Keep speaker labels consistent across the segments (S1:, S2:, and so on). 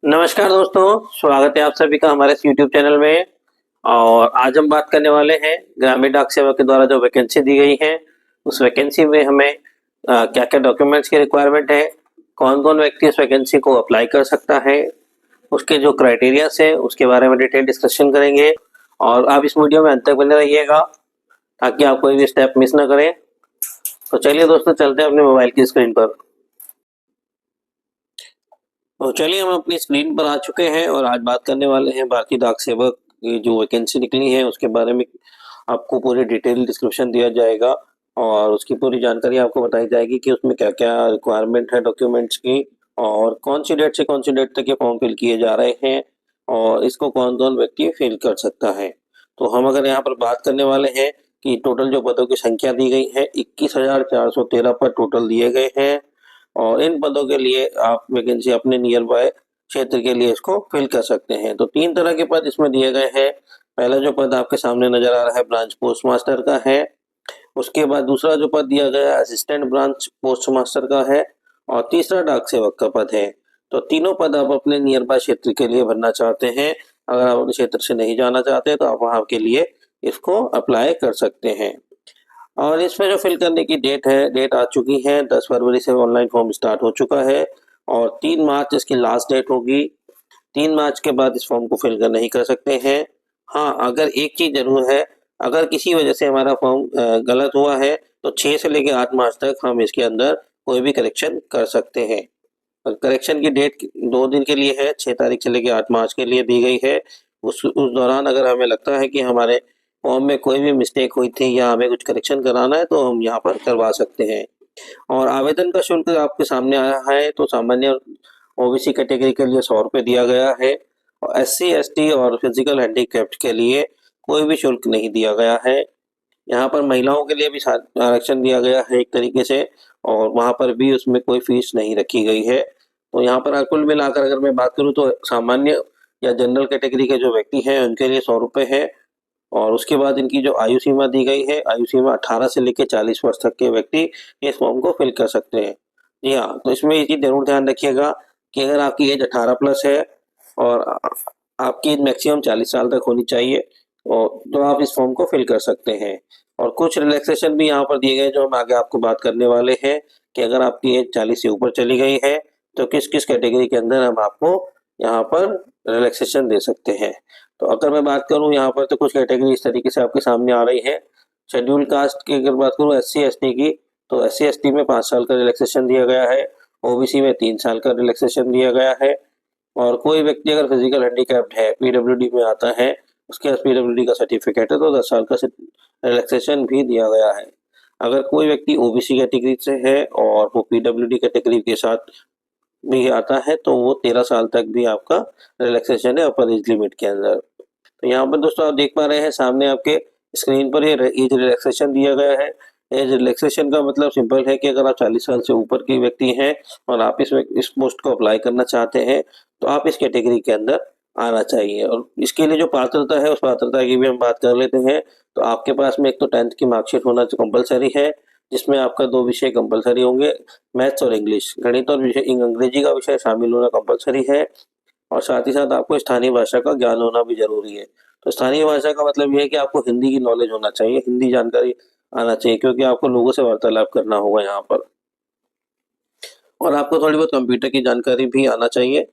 S1: नमस्कार दोस्तों, स्वागत है आप सभी का हमारे इस यूट्यूब चैनल में। और आज हम बात करने वाले हैं ग्रामीण डाक सेवा के द्वारा जो वैकेंसी दी गई है, उस वैकेंसी में हमें क्या-क्या डॉक्यूमेंट्स की रिक्वायरमेंट है, कौन-कौन व्यक्ति इस वैकेंसी को अप्लाई कर सकता है, उसके जो क्राइटेरियाज है उसके बारे में डिटेल डिस्कशन करेंगे। और आप इस वीडियो में अंत तक बने रहिएगा ताकि आप कोई भी स्टेप मिस ना करें। तो चलिए दोस्तों, चलते हैं अपने मोबाइल की स्क्रीन पर। तो चलिए हम अपनी स्क्रीन पर आ चुके हैं और आज बात करने वाले हैं भारतीय डाक सेवक की जो वैकेंसी निकली है उसके बारे में। आपको पूरी डिटेल डिस्क्रिप्शन दिया जाएगा और उसकी पूरी जानकारी आपको बताई जाएगी कि उसमें क्या-क्या रिक्वायरमेंट है डॉक्यूमेंट्स की, और कौन सी डेट से कौन सी डेट तक ये फॉर्म फिल किए जा रहे हैं और इसको कौन-कौन व्यक्ति फिल कर सकता है। तो हम अगर यहाँ पर बात करने वाले हैं कि टोटल जो पदों की संख्या दी गई है 21,413 पद टोटल दिए गए हैं और इन पदों के लिए आप वैकेंसी अपने नियर बाय क्षेत्र के लिए इसको फिल कर सकते हैं। तो 3 तरह के पद इसमें दिए गए हैं। पहला जो पद आपके सामने नज़र आ रहा है ब्रांच पोस्ट मास्टर का है। उसके बाद दूसरा जो पद दिया गया है असिस्टेंट ब्रांच पोस्ट मास्टर का है और तीसरा डाक सेवक का पद है। तो तीनों पद आप अपने नियर बाय क्षेत्र के लिए भरना चाहते हैं। अगर आप अपने क्षेत्र से नहीं जाना चाहते तो आप वहाँ के लिए इसको अप्लाई कर सकते हैं। और इसमें जो फिल करने की डेट आ चुकी है। 10 फरवरी से ऑनलाइन फॉर्म स्टार्ट हो चुका है और 3 मार्च इसकी लास्ट डेट होगी। 3 मार्च के बाद इस फॉर्म को फिल कर नहीं कर सकते हैं। हाँ, अगर एक चीज़ ज़रूर है, अगर किसी वजह से हमारा फॉर्म गलत हुआ है तो 6 से लेकर 8 मार्च तक हम इसके अंदर कोई भी करेक्शन कर सकते हैं। करेक्शन की डेट 2 दिन के लिए है, 6 तारीख से लेकर 8 मार्च के लिए दी गई है। उस दौरान अगर हमें लगता है कि हमारे फॉर्म में कोई भी मिस्टेक हुई थी या हमें कुछ करेक्शन कराना है तो हम यहाँ पर करवा सकते हैं। और आवेदन का शुल्क आपके सामने आया है। तो सामान्य ओबीसी कैटेगरी के लिए 100 रुपये दिया गया है और एससी एसटी और फिजिकल हैंडीकैप्ड के लिए कोई भी शुल्क नहीं दिया गया है। यहाँ पर महिलाओं के लिए भी आरक्षण दिया गया है एक तरीके से, और वहाँ पर भी उसमें कोई फीस नहीं रखी गई है। तो यहाँ पर कुल मिलाकर अगर मैं बात करूँ तो सामान्य या जनरल कैटेगरी के जो व्यक्ति हैं उनके लिए 100 रुपये है और उसके बाद इनकी जो आयु सीमा दी गई है, आयु सीमा 18 से लेकर 40 वर्ष तक के व्यक्ति इस फॉर्म को फिल कर सकते हैं। जी हाँ, तो इसमें ये चीज़ ज़रूर ध्यान रखिएगा कि अगर आपकी एज 18 प्लस है और आपकी एज मैक्सिमम 40 साल तक होनी चाहिए और तो आप इस फॉर्म को फिल कर सकते हैं। और कुछ रिलैक्सेशन भी यहाँ पर दिए गए जो हम आगे आपको बात करने वाले हैं कि अगर आपकी एज 40 से ऊपर चली गई है तो किस-किस कैटेगरी के अंदर हम आपको यहाँ पर रिलैक्सेशन दे सकते हैं। तो अगर मैं बात करूँ यहाँ पर तो कुछ कैटेगरी इस तरीके से आपके सामने आ रही है। शेड्यूल कास्ट की अगर बात करूँ एससी एसटी की, तो एससी एसटी में 5 साल का रिलैक्सेशन दिया गया है, ओबीसी में 3 साल का रिलैक्सेशन दिया गया है और कोई व्यक्ति अगर फिजिकल हैंडीकैप्ड है, पीडब्ल्यूडी में आता है, उसके पास पीडब्ल्यूडी का सर्टिफिकेट है तो 10 साल का रिलैक्सेशन भी दिया गया है। अगर कोई व्यक्ति ओबीसी कैटेगरी से है और वो पीडब्ल्यूडी कैटेगरी के साथ भी आता है तो वो 13 साल तक भी आपका रिलैक्सेशन है अपर एज लिमिट के अंदर। तो यहाँ पर दोस्तों आप देख पा रहे हैं सामने आपके स्क्रीन पर ये एज रिलैक्सेशन दिया गया है। एज रिलैक्सेशन का मतलब सिंपल है कि अगर आप 40 साल से ऊपर के व्यक्ति हैं और आप इस पोस्ट को अप्लाई करना चाहते हैं तो आप इस कैटेगरी के अंदर आना चाहिए। और इसके लिए जो पात्रता है उस पात्रता की भी हम बात कर लेते हैं। तो आपके पास में एक तो 10th की मार्कशीट होना कंपलसरी है, जिसमें आपका 2 विषय कंपलसरी होंगे, मैथ्स और इंग्लिश। गणित और अंग्रेजी का विषय शामिल होना कंपलसरी है और साथ ही साथ आपको स्थानीय भाषा का ज्ञान होना भी ज़रूरी है। तो स्थानीय भाषा का मतलब ये है कि आपको हिंदी की नॉलेज होना चाहिए, हिंदी जानकारी आना चाहिए क्योंकि आपको लोगों से वार्तालाप करना होगा यहाँ पर। और आपको थोड़ी बहुत कंप्यूटर की जानकारी भी आना चाहिए।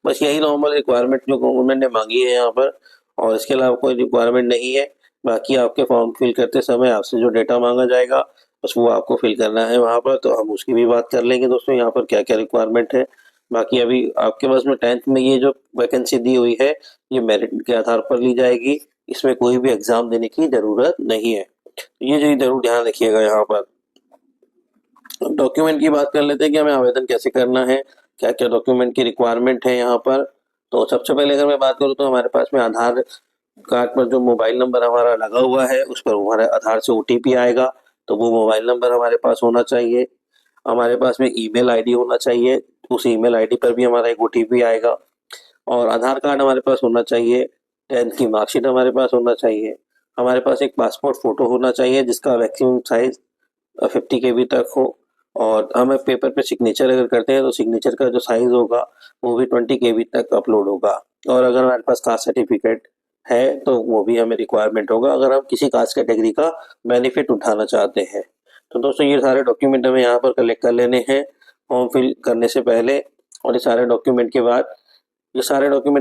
S1: बस यही नॉर्मल रिक्वायरमेंट जो गवर्नमेंट ने मांगी है यहाँ पर, और इसके अलावा कोई रिक्वायरमेंट नहीं है। बाकी आपके फॉर्म फिल करते समय आपसे जो डेटा मांगा जाएगा बस वो आपको फिल करना है वहाँ पर, तो हम उसकी भी बात कर लेंगे दोस्तों यहाँ पर क्या-क्या रिक्वायरमेंट है। बाकी अभी आपके पास में 10th में ये जो वैकेंसी दी हुई है ये मेरिट के आधार पर ली जाएगी, इसमें कोई भी एग्जाम देने की ज़रूरत नहीं है। ये जो ज़रूर ध्यान रखिएगा यहाँ पर। डॉक्यूमेंट की बात कर लेते हैं कि हमें आवेदन कैसे करना है, क्या-क्या डॉक्यूमेंट की रिक्वायरमेंट है यहाँ पर। तो सबसे पहले अगर मैं बात करूँ तो हमारे पास में आधार कार्ड पर जो मोबाइल नंबर हमारा लगा हुआ है उस पर हमारे आधार से ओटीपी आएगा, तो वो मोबाइल नंबर हमारे पास होना चाहिए। हमारे पास में ईमेल आईडी होना चाहिए, उस ईमेल आईडी पर भी हमारा एक ओटीपी आएगा और आधार कार्ड हमारे पास होना चाहिए। 10th की मार्कशीट हमारे पास होना चाहिए। हमारे पास एक पासपोर्ट फ़ोटो होना चाहिए जिसका मैक्सिमम साइज़ 50 केबी तक हो और हमें पेपर पे सिग्नेचर अगर करते हैं तो सिग्नेचर का जो साइज होगा वो भी 20 KB तक अपलोड होगा। और अगर हमारे पास कास्ट सर्टिफिकेट है तो वो भी हमें रिक्वायरमेंट होगा अगर हम किसी कास्ट कैटेगरी का बेनिफिट उठाना चाहते हैं। तो दोस्तों ये सारे डॉक्यूमेंट हमें यहाँ पर कलेक्ट कर लेने हैं फॉर्म फिल करने से पहले। और ये सारे डॉक्यूमेंट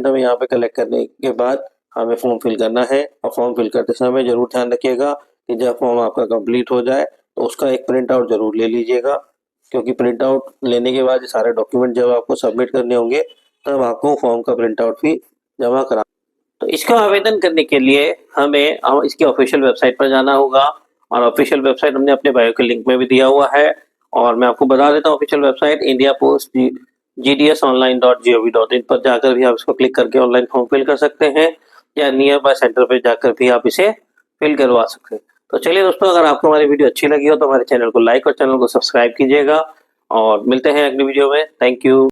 S1: हमें यहाँ पे कलेक्ट करने के बाद हमें फॉर्म फिल करना है। और फॉर्म फिल करते समय जरूर ध्यान रखिएगा कि जब फॉर्म आपका कंप्लीट हो जाए तो उसका एक प्रिंट आउट जरूर ले लीजिएगा, क्योंकि प्रिंट आउट लेने के बाद ये सारे डॉक्यूमेंट जब आपको सबमिट करने होंगे तब आपको फॉर्म का प्रिंट आउट भी जमा करा। तो इसका आवेदन करने के लिए हमें इसकी ऑफिशियल वेबसाइट पर जाना होगा और ऑफिशियल वेबसाइट हमने अपने बायो के लिंक में भी दिया हुआ है। और मैं आपको बता देता हूँ official website India post GDSonline.gov.in पर जाकर भी आप इसको क्लिक करके ऑनलाइन फॉर्म फिल कर सकते हैं या नियर बाय सेंटर पर जाकर भी आप इसे फिल करवा सकते हैं। तो चलिए दोस्तों, अगर आपको हमारी वीडियो अच्छी लगी हो तो हमारे चैनल को लाइक और चैनल को सब्सक्राइब कीजिएगा और मिलते हैं अगली वीडियो में। Thank you.